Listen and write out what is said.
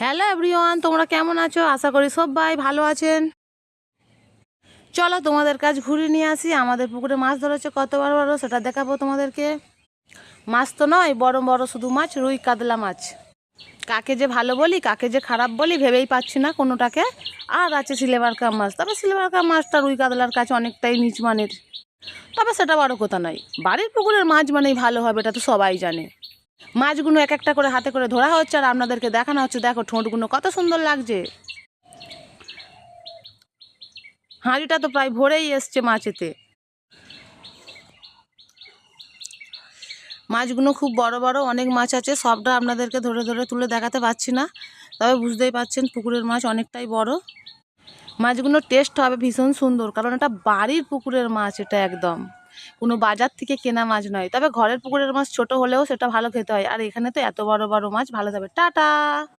Hello everyone, তোমরা কেমন আছো? আশা করি সবাই ভালো আছেন। চলো তোমাদের কাজ ঘুরে নিয়ে আসি। আমাদের পুকুরে মাছ ধরেছে কত বড় বড়, সেটা দেখাবো তোমাদেরকে। মাছ তো নয়, বড় বড় শুধু মাছ, রুই কাতলা মাছ। কাকে যে ভালো বলি কাকে যে খারাপ বলি ভেবেই পাচ্ছি না কোনোটাকে। আর আছে সিলভার কাপ মাছ, তবে সিলভার কাপ মাছটা রুই কাতলার কাছে অনেকটাই নিচ মানের। তবে সেটা বড় কথা নয়, বাড়ির পুকুরের মাছ মানেই ভালো হবে, এটা তো সবাই জানে। মাছগুলো এক একটা করে হাতে করে ধরা হচ্ছে আর আপনাদেরকে দেখানো হচ্ছে। দেখো ঠোঁটগুলো কত সুন্দর লাগছে। হাঁড়িটা তো প্রায় ভরেই এসছে মাছেতে। মাছগুলো খুব বড় বড়, অনেক মাছ আছে। সবটা আপনাদেরকে ধরে ধরে তুলে দেখাতে পারছি না, তবে বুঝতেই পারছেন পুকুরের মাছ অনেকটাই বড়। মাছগুলোর টেস্ট হবে ভীষণ সুন্দর, কারণ এটা বাড়ির পুকুরের মাছ। এটা একদম কোনো বাজার থেকে কেনা মাছ নয়। তবে ঘরের পুকুরের মাছ ছোট হলেও সেটা ভালো খেতে হয়, আর এখানে তো এত বড় বড় মাছ ভালো যাবে। টাটা।